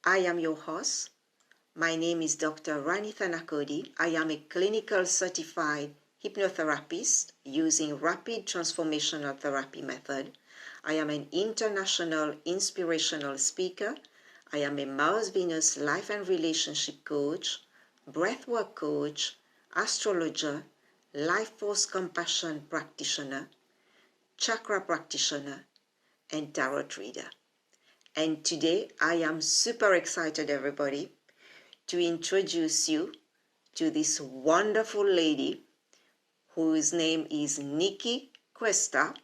I am your host. My name is Dr. Rani Thanacoody. I am a clinical certified hypnotherapist using rapid transformational therapy method. I am an international inspirational speaker. I am a Mars-Venus life and relationship coach, breathwork coach, astrologer, life force compassion practitioner, chakra practitioner, and tarot reader. And today I am super excited, everybody, to introduce you to this wonderful lady whose name is Nicky Cuesta.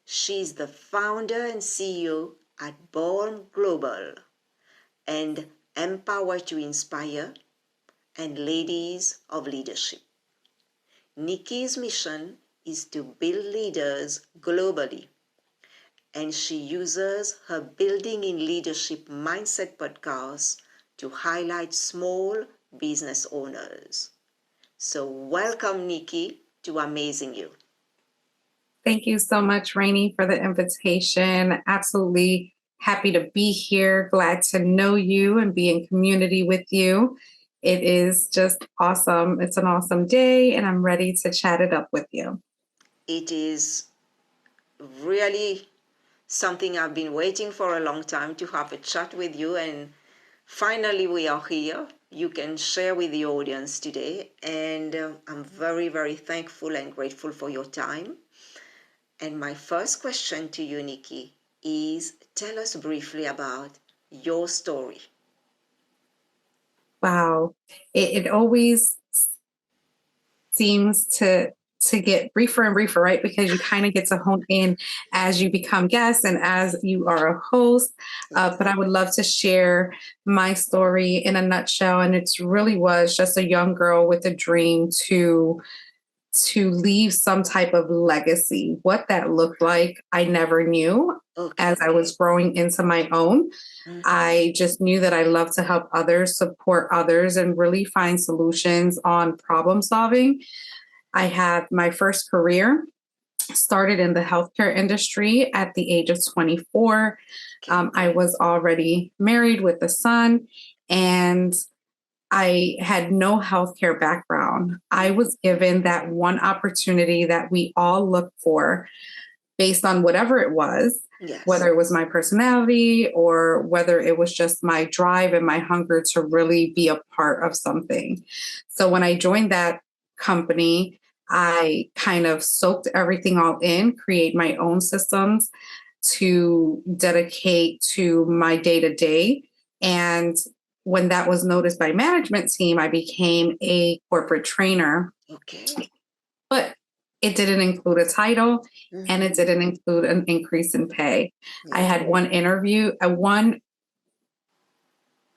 She's the founder and CEO at BALM GLOBAL and Empower to Inspire and Ladies of Leadership. Nicky's mission is to build leaders globally, and she uses her Building in Leadership Mindset podcast to highlight small business owners. So welcome, Nicky, to Amazing You. Thank you so much, Rani, for the invitation. Absolutely happy to be here. Glad to know you and be in community with you. It is just awesome. It's an awesome day, and I'm ready to chat it up with you. It is really something I've been waiting for a long time to have a chat with you, and finally we are here. You can share with the audience today, and I'm very, very thankful and grateful for your time. And my first question to you, Nicky, is tell us briefly about your story. Wow. It always seems to get briefer and briefer, right? Because you kind of get to hone in as you become guests and as you are a host. But I would love to share my story in a nutshell. And it really was just a young girl with a dream to leave some type of legacy. What that looked like, I never knew. As I was growing into my own. I just knew that I love to help others, support others, and really find solutions on problem solving. I had my first career started in the healthcare industry at the age of 24. I was already married with a son, and I had no healthcare background. I was given that one opportunity that we all look for based on whatever it was, whether it was my personality or whether it was just my drive and my hunger to really be a part of something. So when I joined that company, I kind of soaked everything all in, create my own systems to dedicate to my day-to-day. And when that was noticed by management team, I became a corporate trainer. But it didn't include a title, and it didn't include an increase in pay. I had one interview,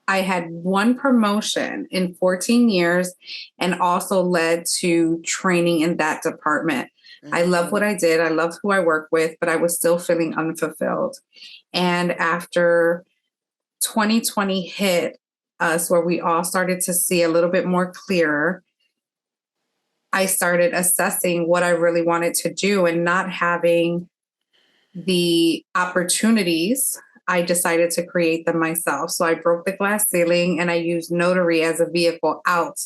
I had one promotion in 14 years and also led to training in that department. I love what I did. I loved who I worked with, but I was still feeling unfulfilled. And after 2020 hit us, where we all started to see a little bit more clearer, I started assessing what I really wanted to do, and not having the opportunities, I decided to create them myself. So I broke the glass ceiling and I used notary as a vehicle out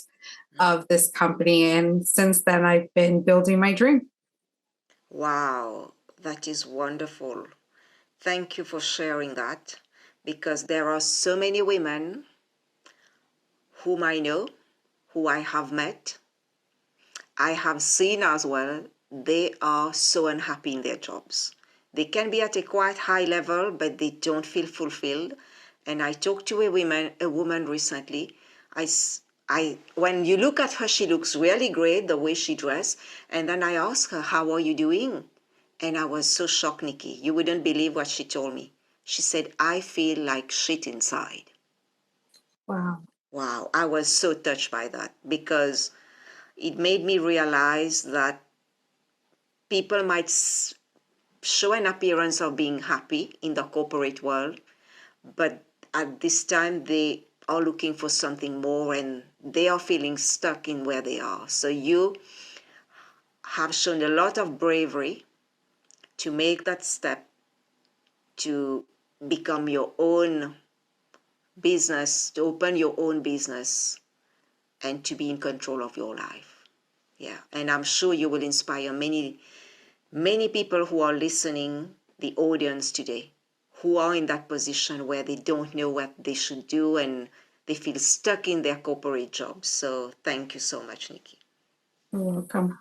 of this company. And since then, I've been building my dream. Wow, that is wonderful. Thank you for sharing that, because there are so many women whom I know, who I have met, I have seen as well, they are so unhappy in their jobs. They can be at a quite high level, but they don't feel fulfilled. And I talked to a woman recently. When you look at her, she looks really great, the way she dressed. And then I asked her, how are you doing? And I was so shocked, Nicky. You wouldn't believe what she told me. She said, I feel like shit inside. Wow. Wow. I was so touched by that, because it made me realize that people might show an appearance of being happy in the corporate world, but at this time they are looking for something more and they are feeling stuck in where they are. So you have shown a lot of bravery to make that step to become your own business, to open your own business and to be in control of your life. Yeah, and I'm sure you will inspire many people who are listening, the audience today, who are in that position where they don't know what they should do and they feel stuck in their corporate jobs. So thank you so much, Nikki. You're welcome.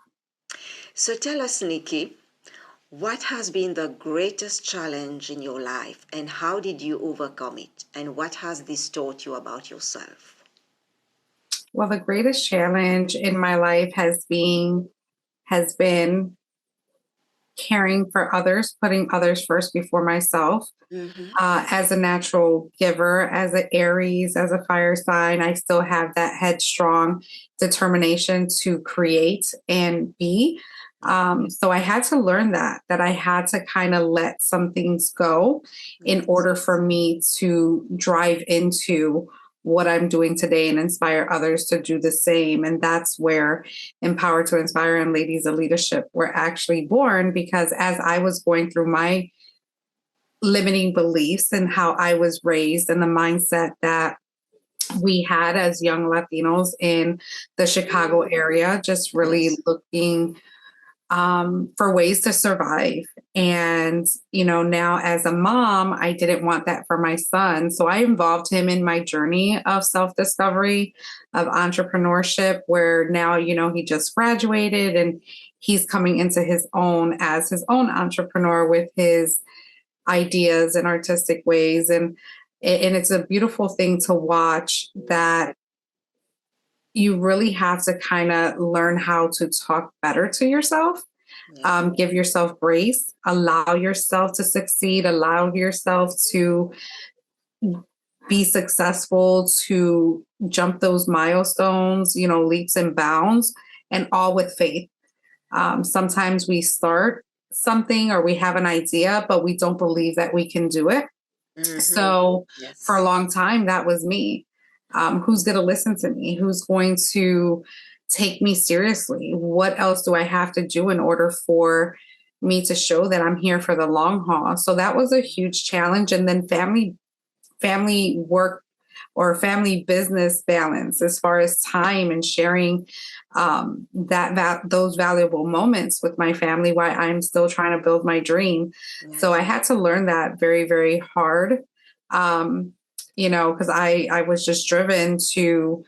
So tell us, Nikki, what has been the greatest challenge in your life and how did you overcome it? And what has this taught you about yourself? Well, the greatest challenge in my life has been caring for others, putting others first before myself. Mm-hmm. As a natural giver, as an Aries, as a fire sign, I still have that headstrong determination to create and be. So I had to learn that I had to kind of let some things go in order for me to drive into what I'm doing today and inspire others to do the same. And that's where Empower to Inspire and Ladies of Leadership were actually born, because as I was going through my limiting beliefs and how I was raised and the mindset that we had as young Latinos in the Chicago area, just really looking for ways to survive. And, now as a mom, I didn't want that for my son. So I involved him in my journey of self-discovery, of entrepreneurship, where now, he just graduated and he's coming into his own as his own entrepreneur with his ideas and artistic ways. And it's a beautiful thing to watch, that you really have to kind of learn how to talk better to yourself, give yourself grace, allow yourself to succeed, allow yourself to be successful, to jump those milestones, leaps and bounds, and all with faith. Sometimes we start something or we have an idea, but we don't believe that we can do it. Mm-hmm. So for a long time, that was me. Who's going to listen to me? Who's going to take me seriously? What else do I have to do in order for me to show that I'm here for the long haul? So that was a huge challenge. And then family work or family business balance, as far as time and sharing those valuable moments with my family while I'm still trying to build my dream. So I had to learn that very, very hard, because I was just driven to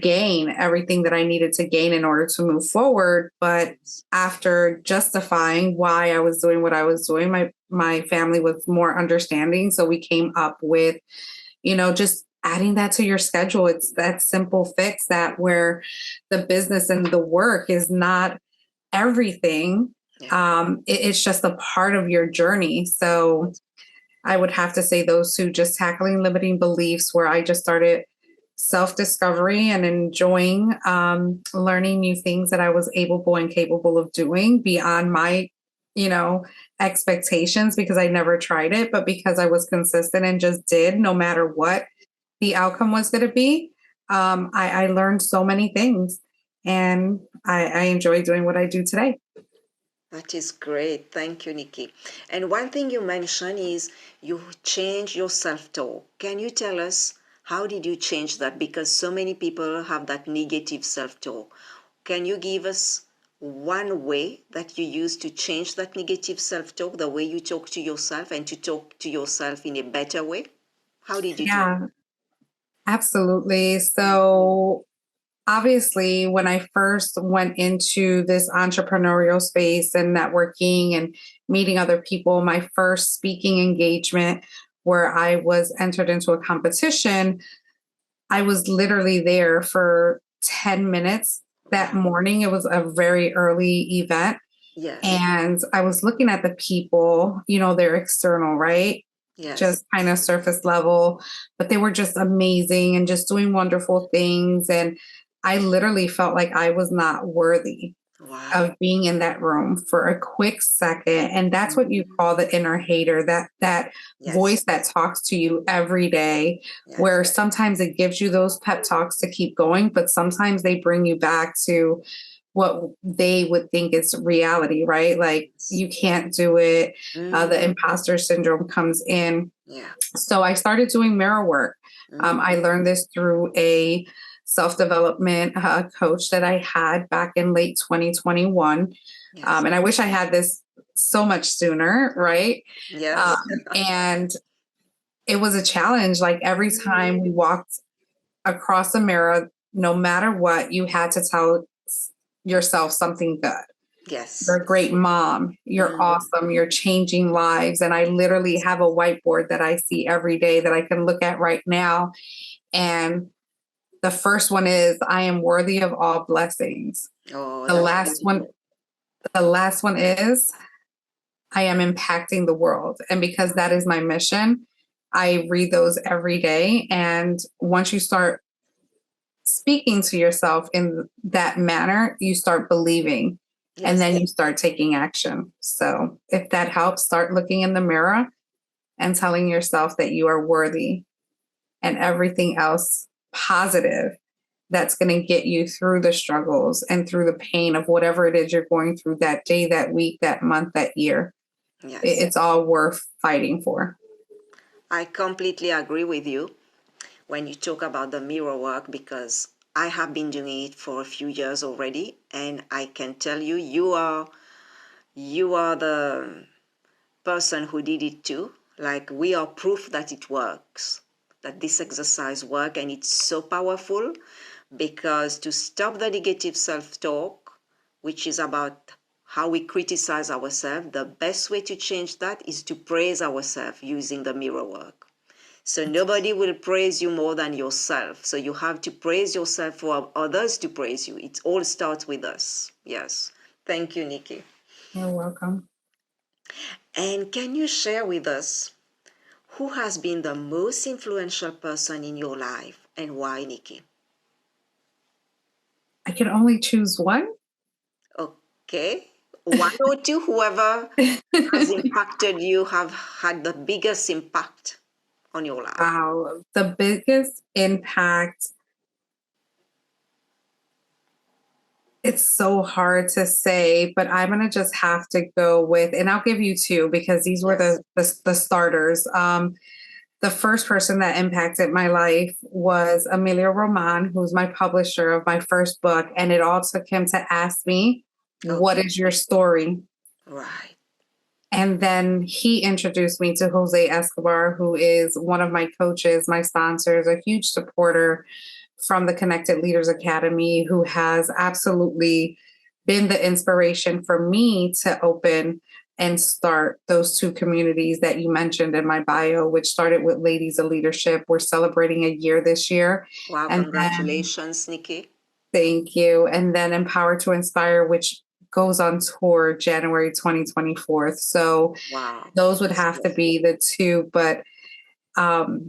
gain everything that I needed to gain in order to move forward. But after justifying why I was doing what I was doing, my family was more understanding. So we came up with, just adding that to your schedule. It's that simple fix, that where the business and the work is not everything. It's just a part of your journey. So I would have to say those two, just tackling limiting beliefs, where I just started self-discovery and enjoying learning new things that I was able and capable of doing beyond my, expectations, because I never tried it, but because I was consistent and just did, no matter what the outcome was going to be. I learned so many things, and I enjoy doing what I do today. That is great. Thank you, Nikki. And one thing you mentioned is you change your self-talk. Can you tell us how did you change that? Because so many people have that negative self-talk. Can you give us one way that you use to change that negative self-talk, the way you talk to yourself, and to talk to yourself in a better way? How did you do it? Absolutely. So obviously, when I first went into this entrepreneurial space and networking and meeting other people, my first speaking engagement where I was entered into a competition, I was literally there for 10 minutes that morning. It was a very early event. And I was looking at the people, they're external, right? Just kind of surface level, but they were just amazing and just doing wonderful things. And I literally felt like I was not worthy. Wow. of being in that room for a quick second. And that's what you call the inner hater, that Yes. voice that talks to you every day, Yes. where sometimes it gives you those pep talks to keep going, but sometimes they bring you back to what they would think is reality, right? Like, you can't do it. The imposter syndrome comes in. Yeah. So I started doing mirror work. I learned this through a self-development coach that I had back in late 2021. Yes. And I wish I had this so much sooner, right? Yes. And it was a challenge. Like, every time we walked across a mirror, no matter what, you had to tell yourself something good. Yes. You're a great mom. You're awesome. You're changing lives. And I literally have a whiteboard that I see every day that I can look at right now. And the first one is, I am worthy of all blessings. Oh, The last one is, I am impacting the world. And because that is my mission, I read those every day. And once you start speaking to yourself in that manner, you start believing. yes. And then you start taking action. So if that helps, start looking in the mirror and telling yourself that you are worthy, and everything else positive that's going to get you through the struggles and through the pain of whatever it is you're going through that day, that week, that month, that year. Yes. It's all worth fighting for. I completely agree with you when you talk about the mirror work, because I have been doing it for a few years already, and I can tell you, you are the person who did it too. Like, we are proof that it works, that this exercise works, and it's so powerful, because to stop the negative self-talk, which is about how we criticize ourselves, the best way to change that is to praise ourselves using the mirror work. So nobody will praise you more than yourself. So you have to praise yourself for others to praise you. It all starts with us. Yes. Thank you, Nikki. You're welcome. And can you share with us who has been the most influential person in your life and why, Nikki? I can only choose one. Okay. One or two, whoever has impacted you, have had the biggest impact on your life. Wow. The biggest impact. It's so hard to say, but I'm going to just have to go with, and I'll give you two because these were Yes. the starters. The first person that impacted my life was Emilio Roman, who's my publisher of my first book. And it all took him to ask me, what is your story? Right. And then he introduced me to Jose Escobar, who is one of my coaches, my sponsors, a huge supporter from the Connected Leaders Academy, who has absolutely been the inspiration for me to open and start those two communities that you mentioned in my bio, which started with Ladies of Leadership. We're celebrating a year this year. Wow, And congratulations, Nikki. Thank you. And then Empower to Inspire, which goes on tour January 2024. So wow, those would have to be the two, but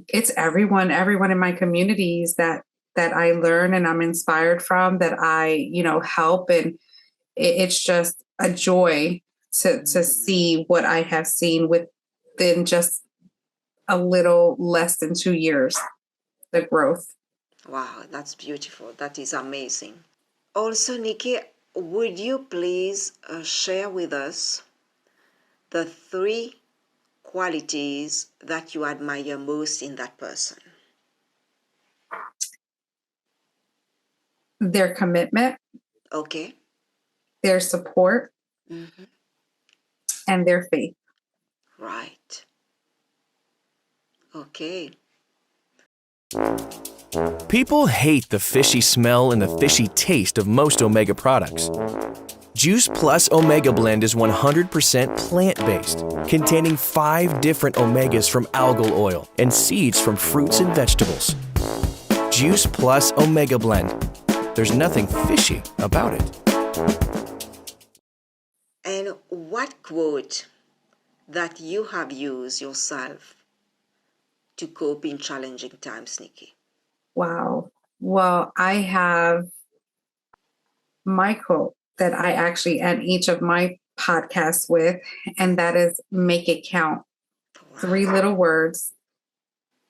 it's everyone in my communities that I learn and I'm inspired from, that I, help. And it's just a joy to see what I have seen within just a little less than 2 years, the growth. Wow, that's beautiful. That is amazing. Also, Nikki, would you please share with us the 3 qualities that you admire most in that person? Their commitment, Okay. their support, and their faith. Right. Okay. People hate the fishy smell and the fishy taste of most omega products. Juice Plus Omega Blend is 100% plant-based, containing 5 different omegas from algal oil and seeds from fruits and vegetables. Juice Plus Omega Blend. There's nothing fishy about it. And what quote that you have used yourself to cope in challenging times, Nikki? Wow. Well, I have my quote that I actually end each of my podcasts with, and that is make it count. 3 little words.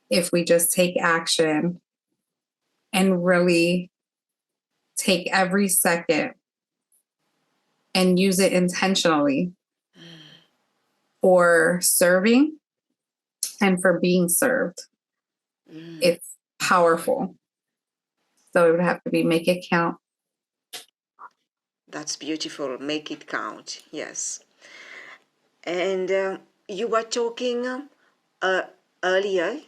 If we just take action and really take every second and use it intentionally for serving and for being served, it's powerful. So it would have to be make it count. That's beautiful. Make it count. Yes. And you were talking earlier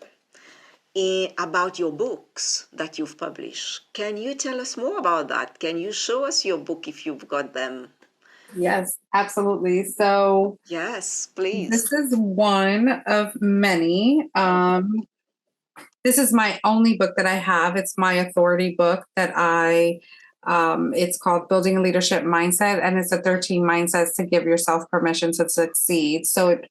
about your books that you've published. Can you tell us more about that? Can you show us your book if you've got them? Yes, absolutely. So Yes, please. this is one of many. This is my only book that I have. It's my authority book that it's called Building a Leadership Mindset, and it's a 13 mindsets to give yourself permission to succeed. So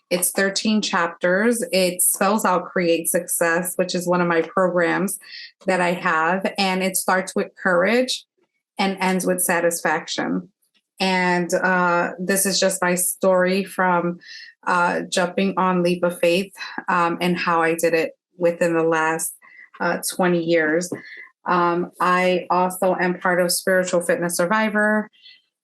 it's 13 chapters. It spells out Create Success, which is one of my programs that I have. And it starts with courage and ends with satisfaction. And this is just my story from jumping on Leap of Faith and how I did it within the last 20 years. I also am part of Spiritual Fitness Survivor,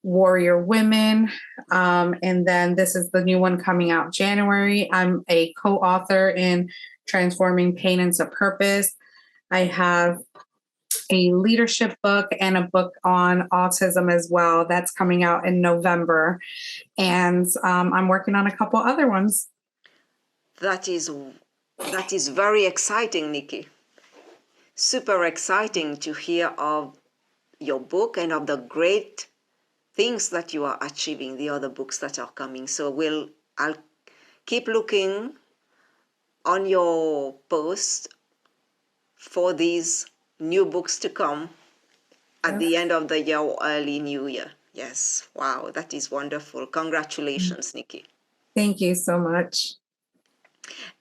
Warrior Women, and then this is the new one coming out January. I'm a co-author in Transforming Pain into Purpose. I have a leadership book and a book on autism as well. That's coming out in November. And I'm working on a couple other ones. That is very exciting, Nicky. Super exciting to hear of your book and of the great things that you are achieving, the other books that are coming. So I'll keep looking on your post for these new books to come at the end of the year or early new year. Yes. Wow, that is wonderful. Congratulations, Nicky. Thank you so much.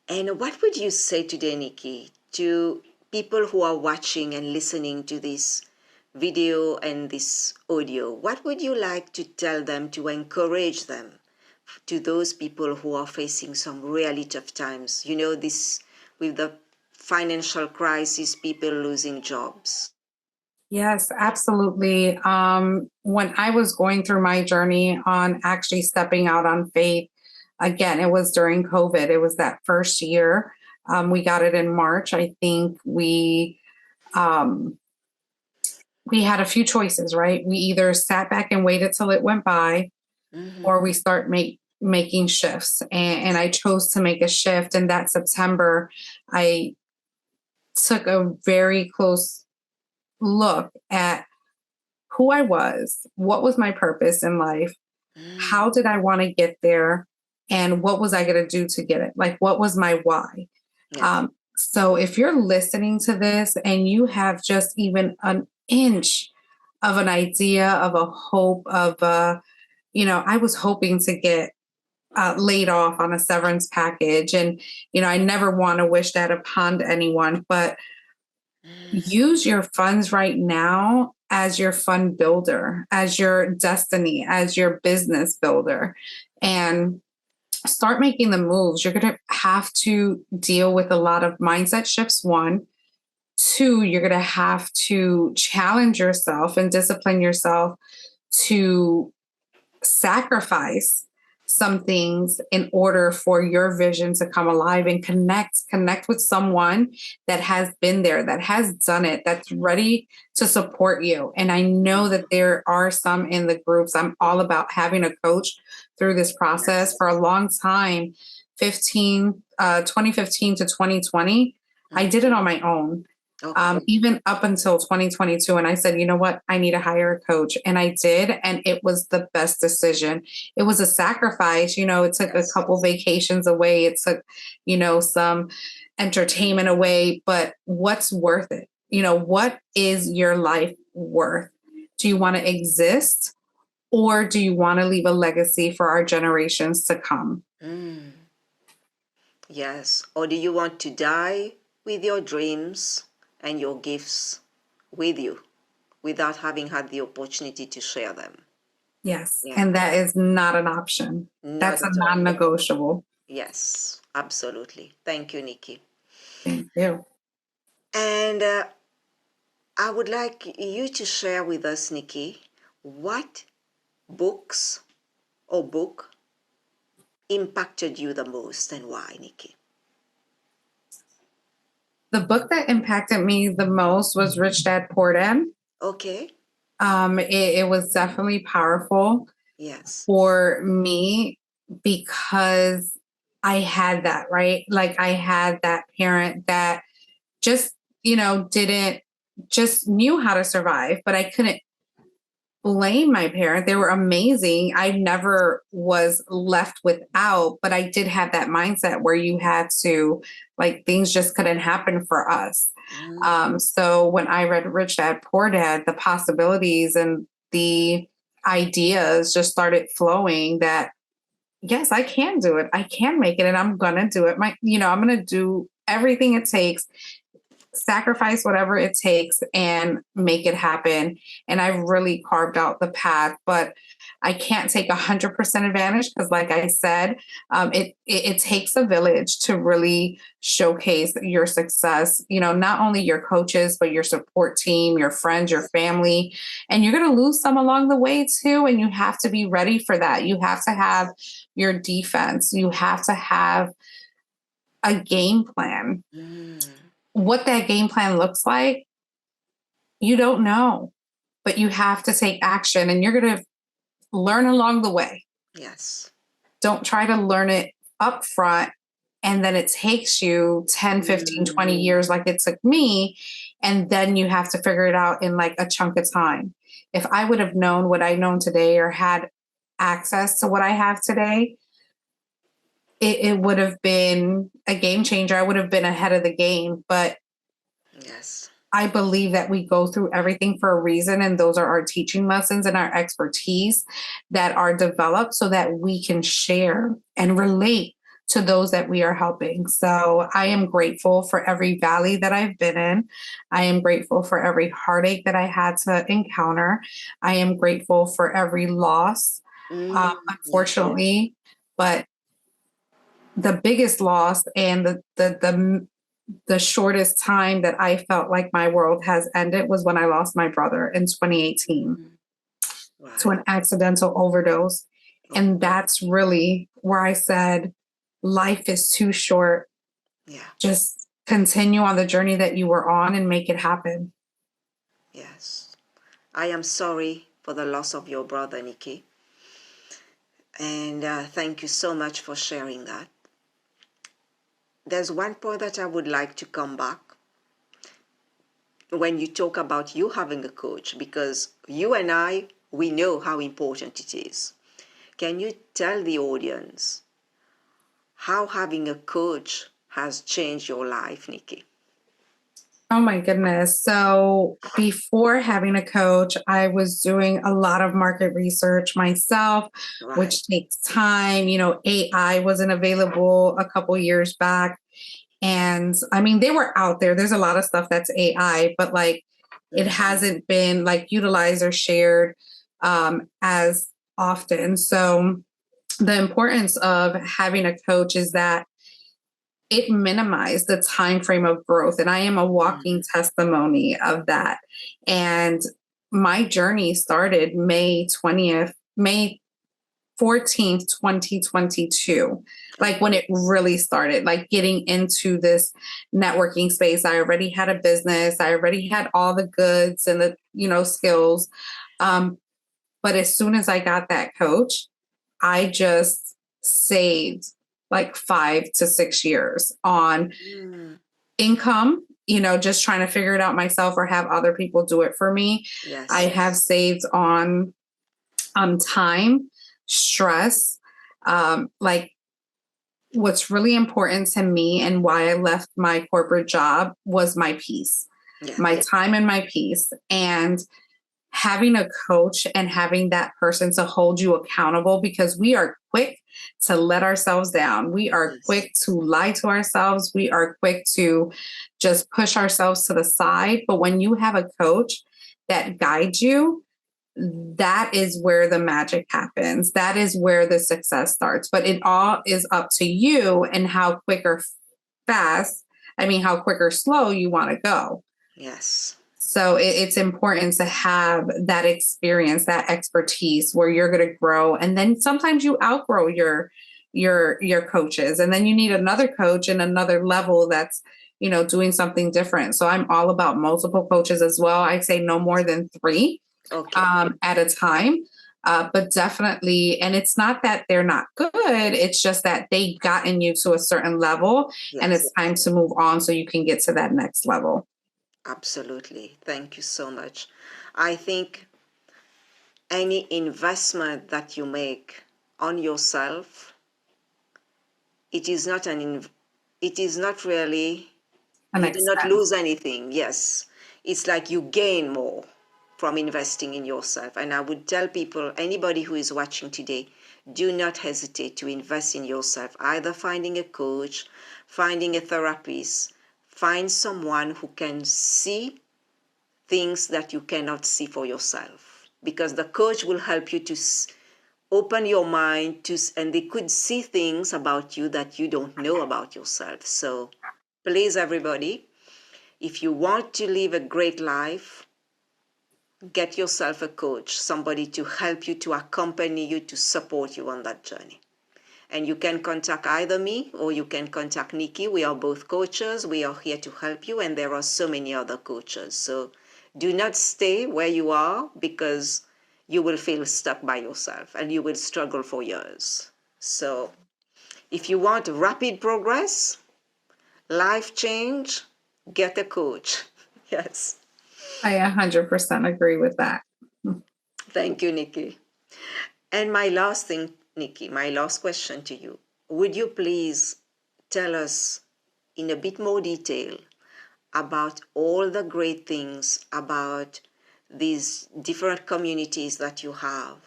And what would you say today, Nicky, to people who are watching and listening to this video and this audio? What would you like to tell them to encourage them, to those people who are facing some really tough times? You know, this with the financial crisis, people losing jobs. Yes, absolutely. When I was going through my journey on actually stepping out on faith, again, it was during COVID. It was that first year. We got it in March. I think we had a few choices, right? We either sat back and waited till it went by, or we start making shifts. And I chose to make a shift. And that September, I took a very close look at who I was, what was my purpose in life, how did I want to get there, and what was I going to do to get it? Like, what was my why? Yeah. So if you're listening to this and you have just even an inch of an idea of a hope of, I was hoping to get laid off on a severance package. And, I never want to wish that upon anyone, but use your funds right now as your fund builder, as your destiny, as your business builder, and start making the moves. You're going to have to deal with a lot of mindset shifts. 1, 2, you're going to have to challenge yourself and discipline yourself to sacrifice some things in order for your vision to come alive and connect with someone that has been there, that has done it, that's ready to support you. And I know that there are some in the groups. I'm all about having a coach through this process. For a long time, 2015 to 2020, I did it on my own. Okay. Even up until 2022. And I said, you know what? I need to hire a coach. And I did. And it was the best decision. It was a sacrifice. It took a couple vacations away. It took, some entertainment away. But what's worth it? What is your life worth? Do you want to exist? Or do you want to leave a legacy for our generations to come? Yes. Or do you want to die with your dreams and your gifts with you without having had the opportunity to share them? Yes. Yeah, And that is not an option. not That's a at all. non-negotiable. Yes, absolutely. Thank you, Nikki. Thank you. And I would like you to share with us, Nikki, what books or book impacted you the most and why, Nikki? The book that impacted me the most was Rich Dad Poor Dad. Okay. It was definitely powerful Yes. for me because I had that, right? Like I had that parent that just, didn't just knew how to survive, but I couldn't blame my parent. They were amazing. I never was left without, but I did have that mindset where you had to, like, things just couldn't happen for us. So when I read Rich Dad Poor Dad, the possibilities and the ideas just started flowing that yes, I can do it. I can make it and I'm going to do it. I'm going to do everything it takes, sacrifice whatever it takes and make it happen. And I've really carved out the path, but I can't take 100% advantage because, like I said, it takes a village to really showcase your success. Not only your coaches, but your support team, your friends, your family, and you're going to lose some along the way too. And you have to be ready for that. You have to have your defense. You have to have a game plan. What that game plan looks like, you don't know, but you have to take action and you're going to learn along the way. Yes. Don't try to learn it up front and then it takes you 10, 15, 20 years like it took me. And then you have to figure it out in like a chunk of time. If I would have known what I know today or had access to what I have today, it would have been a game changer. I would have been ahead of the game. But yes, I believe that we go through everything for a reason. And those are our teaching lessons and our expertise that are developed so that we can share and relate to those that we are helping. So I am grateful for every valley that I've been in. I am grateful for every heartache that I had to encounter. I am grateful for every loss, unfortunately. But the biggest loss and the shortest time that I felt like my world has ended was when I lost my brother in 2018 to an accidental overdose. And that's really where I said, life is too short. Yeah. Just continue on the journey that you were on and make it happen. Yes. I am sorry for the loss of your brother, Nikki. And thank you so much for sharing that. There's one point that I would like to come back when you talk about you having a coach, because you and I, we know how important it is. Can you tell the audience how having a coach has changed your life, Nikki? Oh my goodness. So before having a coach, I was doing a lot of market research myself, which takes time. AI wasn't available a couple years back. And I mean, they were out there. There's a lot of stuff that's AI, but like it hasn't been like utilized or shared as often. So the importance of having a coach is that it minimized the time frame of growth. And I am a walking testimony of that. And my journey started May 14th, 2022, like when it really started, like getting into this networking space. I already had a business. I already had all the goods and the, skills. But as soon as I got that coach, I just saved like 5 to 6 years on income, just trying to figure it out myself or have other people do it for me. Yes. I have saved on time, stress. Like what's really important to me and why I left my corporate job was my peace, my time and my peace. And having a coach and having that person to hold you accountable, because we are quick to let ourselves down. We are quick to lie to ourselves. We are quick to just push ourselves to the side. But when you have a coach that guides you, that is where the magic happens. That is where the success starts. But it all is up to you and how quick or how quick or slow you want to go. Yes. So it's important to have that experience, that expertise where you're going to grow. And then sometimes you outgrow your coaches, and then you need another coach in another level that's, doing something different. So I'm all about multiple coaches as well. I'd say no more than 3 at a time. But definitely, and it's not that they're not good. It's just that they've gotten you to a certain level, and it's time to move on so you can get to that next level. Absolutely. Thank you so much. I think any investment that you make on yourself, it is not really, you do not lose anything. Yes. It's like you gain more from investing in yourself. And I would tell people, anybody who is watching today, do not hesitate to invest in yourself, either finding a coach, finding a therapist, find someone who can see things that you cannot see for yourself, because the coach will help you to open your mind and they could see things about you that you don't know about yourself. So please, everybody, if you want to live a great life, get yourself a coach, somebody to help you, to accompany you, to support you on that journey. And you can contact either me or you can contact Nicky. We are both coaches. We are here to help you. And there are so many other coaches. So do not stay where you are, because you will feel stuck by yourself and you will struggle for years. So if you want rapid progress, life change, get a coach. Yes. I 100% agree with that. Thank you, Nicky. And my last thing, Nicky, my last question to you. Would you please tell us in a bit more detail about all the great things about these different communities that you have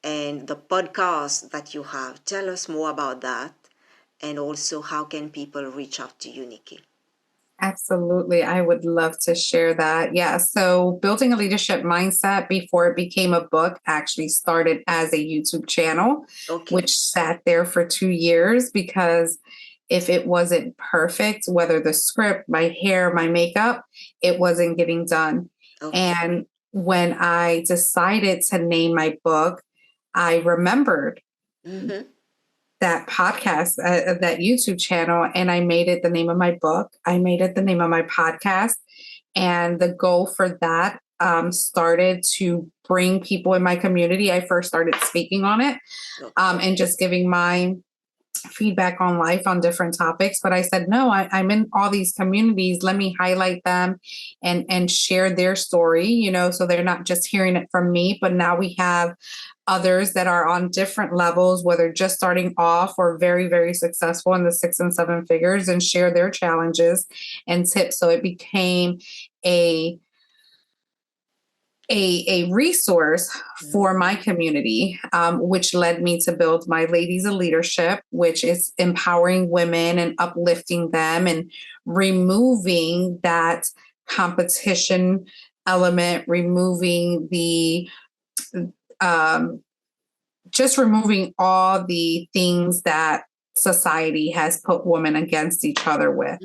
and the podcast that you have? Tell us more about that. And also, how can people reach out to you, Nicky? Absolutely. I would love to share that. Yeah. So building a leadership mindset before it became a book actually started as a YouTube channel, which sat there for 2 years, because if it wasn't perfect, whether the script, my hair, my makeup, it wasn't getting done. And when I decided to name my book, I remembered that podcast, that YouTube channel, and I made it the name of my book. I made it the name of my podcast. And the goal for that started to bring people in my community. I first started speaking on it and just giving my feedback on life on different topics. But I said, no, I'm in all these communities. Let me highlight them and share their story, so they're not just hearing it from me, but now we have others that are on different levels, whether just starting off or very, very successful in the 6 and 7 figures, and share their challenges and tips. So it became a resource for my community, which led me to build my Ladies of Leadership, which is empowering women and uplifting them and removing that competition element, removing the just removing all the things that society has put women against each other with.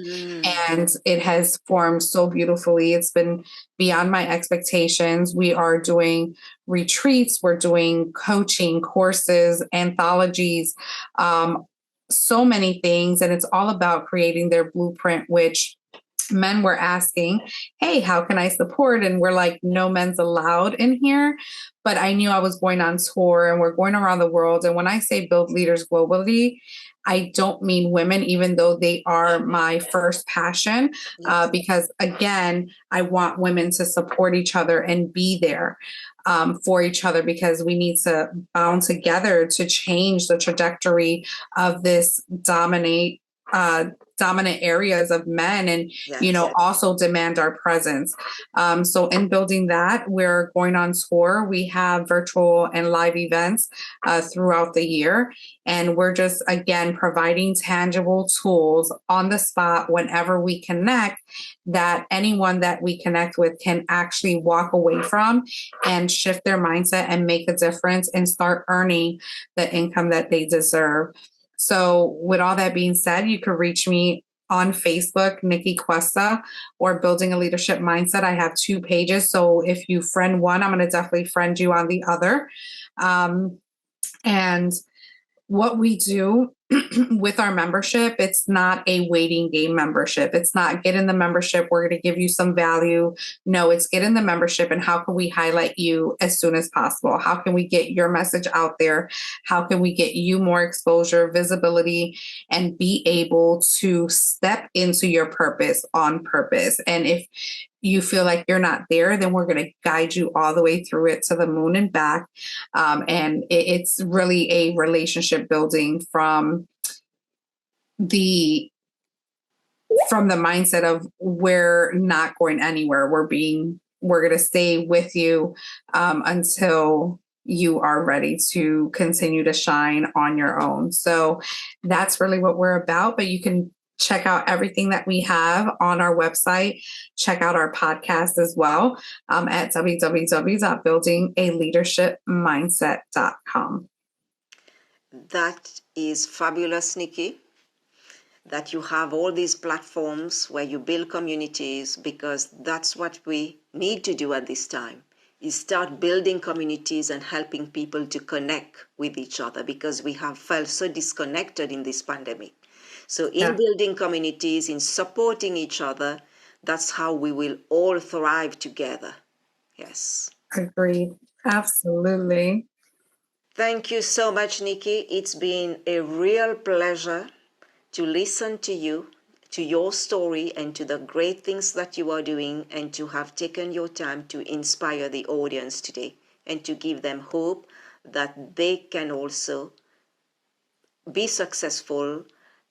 And it has formed so beautifully. It's been beyond my expectations. We are doing retreats, we're doing coaching courses, anthologies, so many things. And it's all about creating their blueprint, which men were asking, hey, how can I support? And we're like, no men's allowed in here. But I knew I was going on tour and we're going around the world. And when I say build leaders globally, I don't mean women, even though they are my first passion, because again, I want women to support each other and be there for each other, because we need to bound together to change the trajectory of this dominant areas of men and, Yes. also demand our presence. So in building that, we're going on tour. We have virtual and live events throughout the year. And we're just, again, providing tangible tools on the spot whenever we connect that anyone that we connect with can actually walk away from and shift their mindset and make a difference and start earning the income that they deserve. So with all that being said, you can reach me on Facebook, Nicky Cuesta, or Building a Leadership Mindset. I have 2 pages. So if you friend one, I'm going to definitely friend you on the other. And what we do with our membership, it's not a waiting game membership. It's not get in the membership, we're going to give you some value. No, it's get in the membership and how can we highlight you as soon as possible? How can we get your message out there? How can we get you more exposure, visibility, and be able to step into your purpose on purpose? And if you feel like you're not there, then we're going to guide you all the way through it to the moon and back. And it's really a relationship building from the mindset of we're not going anywhere. We're going to stay with you until you are ready to continue to shine on your own. So that's really what we're about. But you can check out everything that we have on our website. Check out our podcast as well at www.buildingaleadershipmindset.com. That is fabulous, Nicky, that you have all these platforms where you build communities, because that's what we need to do at this time, is start building communities and helping people to connect with each other, because we have felt so disconnected in this pandemic. So in building communities, in supporting each other, that's how we will all thrive together. Yes. Agreed. Absolutely. Thank you so much, Nicky. It's been a real pleasure to listen to you, to your story, and to the great things that you are doing, and to have taken your time to inspire the audience today and to give them hope that they can also be successful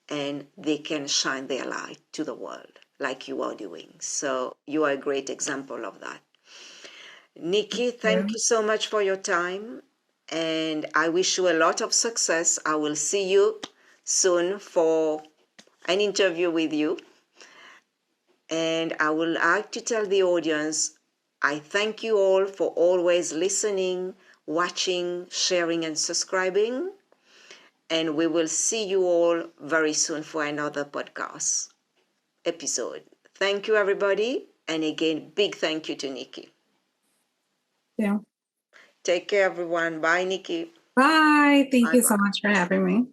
and they can shine their light to the world like you are doing. So you are a great example of that. Nicky, thank you so much for your time, and I wish you a lot of success. I will see you soon for an interview with you. And I would like to tell the audience, I thank you all for always listening, watching, sharing, and subscribing. And we will see you all very soon for another podcast episode. Thank you, everybody. And again, big thank you to Nicky. Yeah. Take care, everyone. Bye, Nicky. Bye. Thank you so Bye-bye. much for having me.